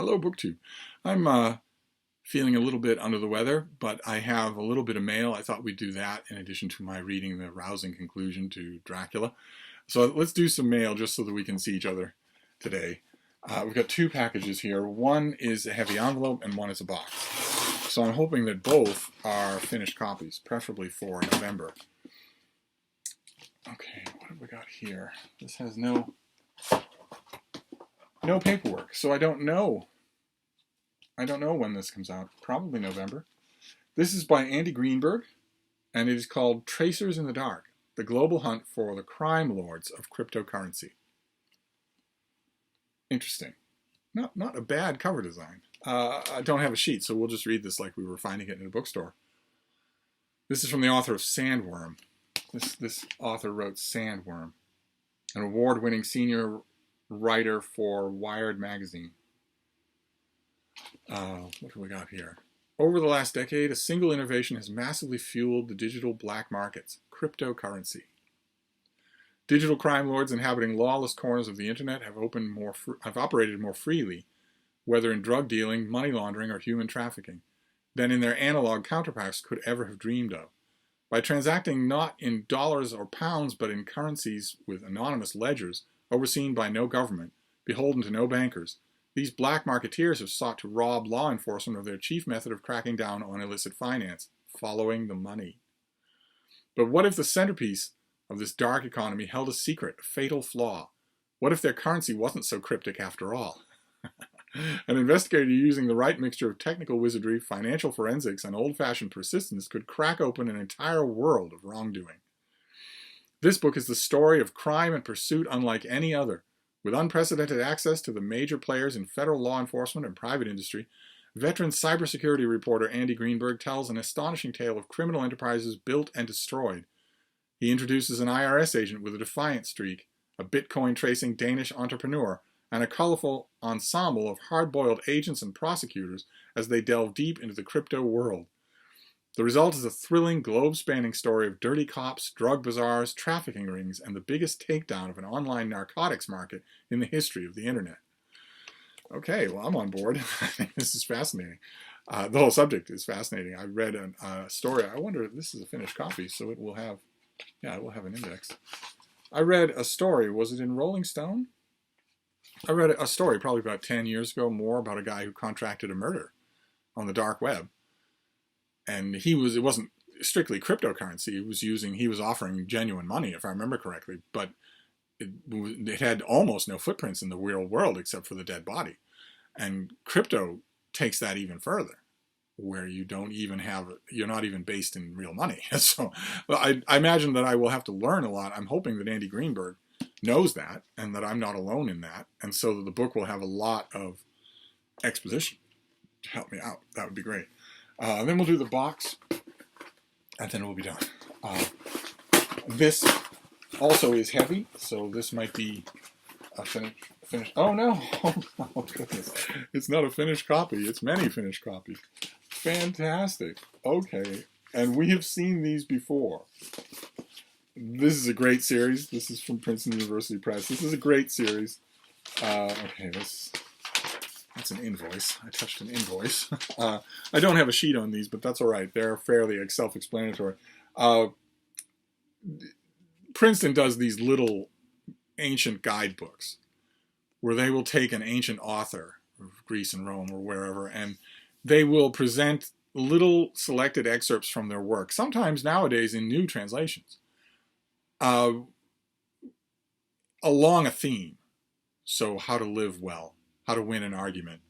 Hello, BookTube. I'm feeling a little bit under the weather, but I have a little bit of mail. I thought we'd do that in addition to my reading the rousing conclusion to Dracula. So let's do some mail just so that we can see each other today. We've got two packages here. One is a heavy envelope and one is a box. So I'm hoping that both are finished copies, preferably for November. Okay, what have we got here? This has no paperwork, so I don't know. I don't know when this comes out. Probably November. This is by Andy Greenberg, and it is called Tracers in the Dark: The Global Hunt for the Crime Lords of Cryptocurrency. Interesting. Not a bad cover design. I don't have a sheet, so we'll just read this like we were finding it in a bookstore. This is from the author of Sandworm. This author wrote Sandworm, an award-winning senior writer for Wired magazine. What do we got here? Over the last decade, a single innovation has massively fueled the digital black markets: cryptocurrency. Digital crime lords inhabiting lawless corners of the internet have operated more freely, whether in drug dealing, money laundering, or human trafficking, than in their analog counterparts could ever have dreamed of. By transacting not in dollars or pounds, but in currencies with anonymous ledgers, overseen by no government, beholden to no bankers, these black marketeers have sought to rob law enforcement of their chief method of cracking down on illicit finance: following the money. But what if the centerpiece of this dark economy held a secret, a fatal flaw? What if their currency wasn't so cryptic after all? An investigator using the right mixture of technical wizardry, financial forensics, and old-fashioned persistence could crack open an entire world of wrongdoing. This book is the story of crime and pursuit unlike any other. With unprecedented access to the major players in federal law enforcement and private industry, veteran cybersecurity reporter Andy Greenberg tells an astonishing tale of criminal enterprises built and destroyed. He introduces an IRS agent with a defiant streak, a Bitcoin-tracing Danish entrepreneur, and a colorful ensemble of hard-boiled agents and prosecutors as they delve deep into the crypto world. The result is a thrilling, globe-spanning story of dirty cops, drug bazaars, trafficking rings, and the biggest takedown of an online narcotics market in the history of the internet. Okay, well, I'm on board. I think this is fascinating. The whole subject is fascinating. I read a story. I wonder if this is a finished copy, so it will have, it will have an index. I read a story. Was it in Rolling Stone? I read a story probably about 10 years ago, more, about a guy who contracted a murder on the dark web. And it wasn't strictly cryptocurrency. He was offering genuine money, if I remember correctly, but it had almost no footprints in the real world except for the dead body. And crypto takes that even further, where you're not even based in real money. So I imagine that I will have to learn a lot. I'm hoping that Andy Greenberg knows that and that I'm not alone in that, and so that the book will have a lot of exposition to help me out. That would be great. Then we'll do the box, and then we'll be done. This also is heavy, so this might be a finished. Oh no! Oh goodness! It's not a finished copy. It's many finished copies. Fantastic. Okay, and we have seen these before. This is a great series. This is from Princeton University Press. This is a great series. Okay, that's an invoice. I touched an invoice. I don't have a sheet on these, but that's all right. They're fairly self-explanatory. Princeton does these little ancient guidebooks where they will take an ancient author of Greece and Rome or wherever, and they will present little selected excerpts from their work, sometimes nowadays in new translations, along a theme. So how to live well, how to win an argument,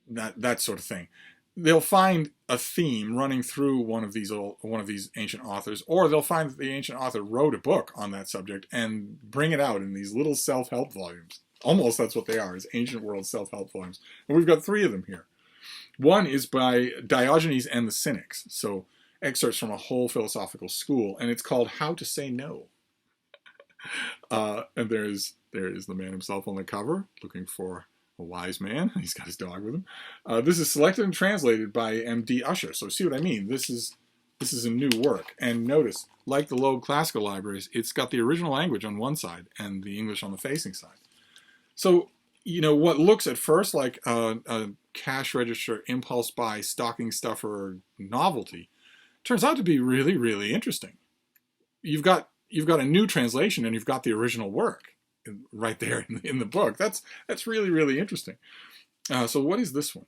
that sort of thing. They'll find a theme running through one of these ancient authors, or they'll find that the ancient author wrote a book on that subject and bring it out in these little self-help volumes. Almost that's what they are, is ancient world self-help volumes. And we've got 3 of them here. One is by Diogenes and the Cynics, so excerpts from a whole philosophical school, and it's called How to Say No. And there is the man himself on the cover, looking for a wise man. He's got his dog with him. This is selected and translated by M.D. Usher. So see what I mean? This is a new work. And notice, like the Loeb Classical Libraries, it's got the original language on one side and the English on the facing side. So what looks at first like a cash register impulse buy, stocking stuffer novelty turns out to be really, really interesting. You've got a new translation and you've got the original work right there in the book. That's really, really interesting. So what is this one?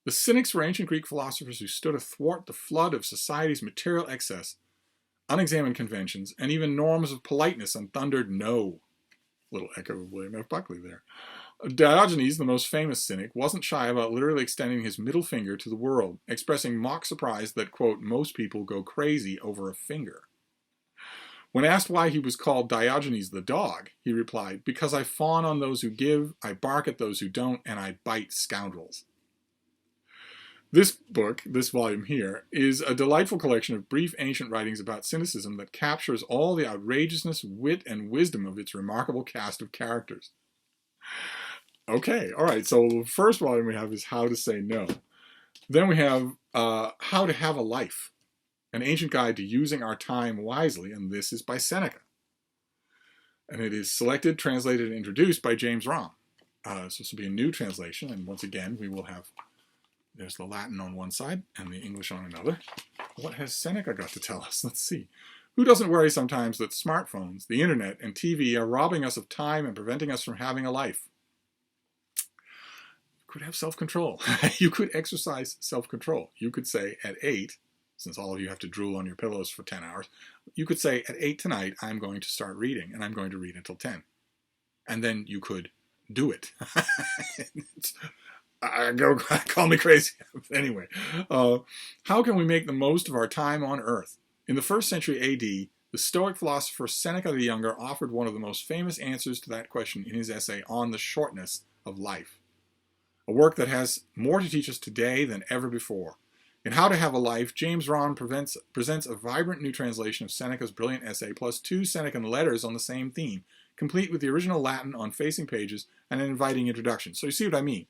The cynics were ancient Greek philosophers who stood athwart the flood of society's material excess, unexamined conventions, and even norms of politeness, and thundered no. Little echo of William F. Buckley there. Diogenes, the most famous cynic, wasn't shy about literally extending his middle finger to the world, expressing mock surprise that, quote, most people go crazy over a finger. When asked why he was called Diogenes the dog, he replied, because I fawn on those who give, I bark at those who don't, and I bite scoundrels. This book, this volume here, is a delightful collection of brief ancient writings about cynicism that captures all the outrageousness, wit, and wisdom of its remarkable cast of characters. Okay, all right, so the first volume we have is How to Say No. Then we have How to Have a Life, an ancient guide to using our time wisely, and this is by Seneca. And it is selected, translated, and introduced by James Romm. So this will be a new translation, and once again, we will have, there's the Latin on one side and the English on another. What has Seneca got to tell us? Let's see. Who doesn't worry sometimes that smartphones, the internet, and TV are robbing us of time and preventing us from having a life? You could have self-control. You could exercise self-control. You could say at 8, since all of you have to drool on your pillows for 10 hours, you could say at 8 tonight, I'm going to start reading, and I'm going to read until 10. And then you could do it. Call me crazy. Anyway, how can we make the most of our time on Earth? In the 1st century AD, the Stoic philosopher Seneca the Younger offered one of the most famous answers to that question in his essay On the Shortness of Life, a work that has more to teach us today than ever before. In How to Have a Life, James Romm presents a vibrant new translation of Seneca's brilliant essay, plus 2 Senecan letters on the same theme, complete with the original Latin on facing pages and an inviting introduction. So you see what I mean?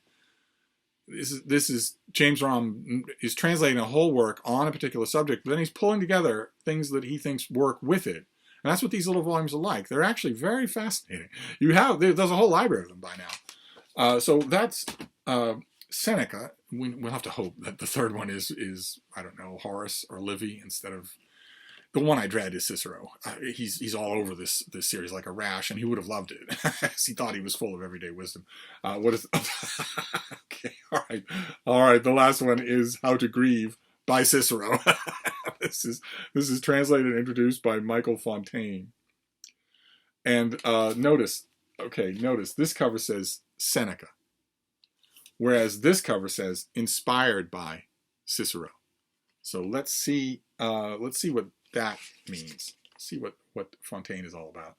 This is James Romm is translating a whole work on a particular subject, but then he's pulling together things that he thinks work with it. And that's what these little volumes are like. They're actually very fascinating. There's a whole library of them by now. So that's Seneca. We'll have to hope that the third one is I don't know, Horace or Livy instead of the one I dread is Cicero. He's all over this series like a rash, and he would have loved it. He thought he was full of everyday wisdom. What is? Okay, all right. The last one is How to Grieve by Cicero. This is translated and introduced by Michael Fontaine. And notice this cover says Seneca, whereas this cover says inspired by Cicero. So let's see what that means. See what Fontaine is all about.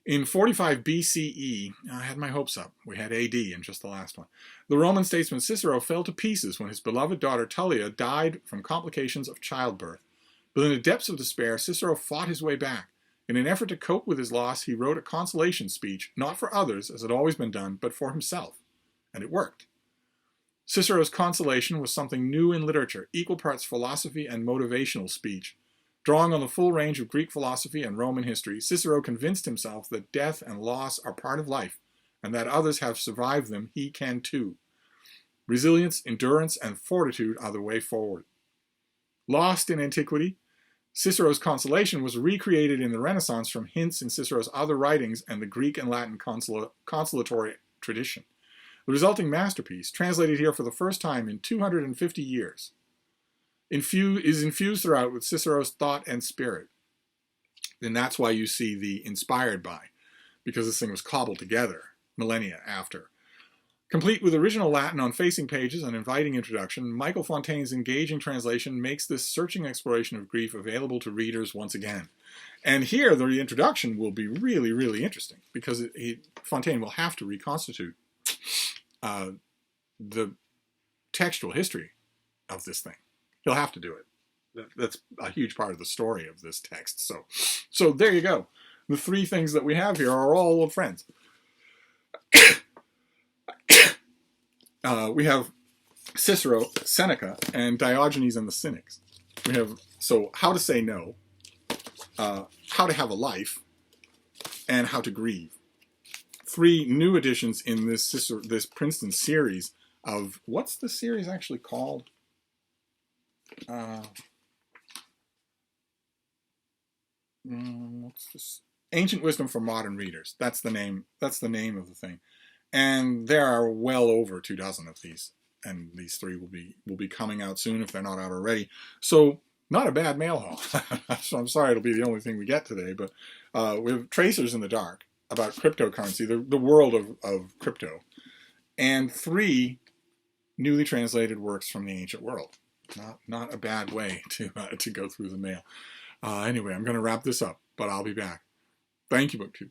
In 45 BCE, I had my hopes up. We had AD in just the last one. The Roman statesman Cicero fell to pieces when his beloved daughter Tullia died from complications of childbirth. But in the depths of despair, Cicero fought his way back. In an effort to cope with his loss, he wrote a consolation speech, not for others, as had always been done, but for himself. And it worked. Cicero's consolation was something new in literature, equal parts philosophy and motivational speech. Drawing on the full range of Greek philosophy and Roman history, Cicero convinced himself that death and loss are part of life, and that others have survived them, he can too. Resilience, endurance, and fortitude are the way forward. Lost in antiquity, Cicero's consolation was recreated in the Renaissance from hints in Cicero's other writings and the Greek and Latin consolatory tradition. The resulting masterpiece, translated here for the first time in 250 years, is infused throughout with Cicero's thought and spirit. And that's why you see the inspired by, because this thing was cobbled together millennia after. Complete with original Latin on facing pages and inviting introduction, Michael Fontaine's engaging translation makes this searching exploration of grief available to readers once again. And here, the introduction will be really, really interesting, because Fontaine will have to reconstitute the textual history of this thing. He'll have to do it. That's a huge part of the story of this text. So there you go. The 3 things that we have here are all old friends. We have Cicero, Seneca, and Diogenes and the Cynics. We have How to Say No, How to Have a Life, and How to Grieve. 3 new editions in this Princeton series of, what's the series actually called? What's this? Ancient Wisdom for Modern Readers. That's the name. That's the name of the thing. And there are well over 24 of these, and these 3 will be coming out soon if they're not out already. So not a bad mail haul. So I'm sorry it'll be the only thing we get today, but we have Tracers in the Dark about cryptocurrency, the world of crypto, and 3 newly translated works from the ancient world. Not a bad way to go through the mail. Anyway, I'm going to wrap this up, but I'll be back. Thank you, BookTube.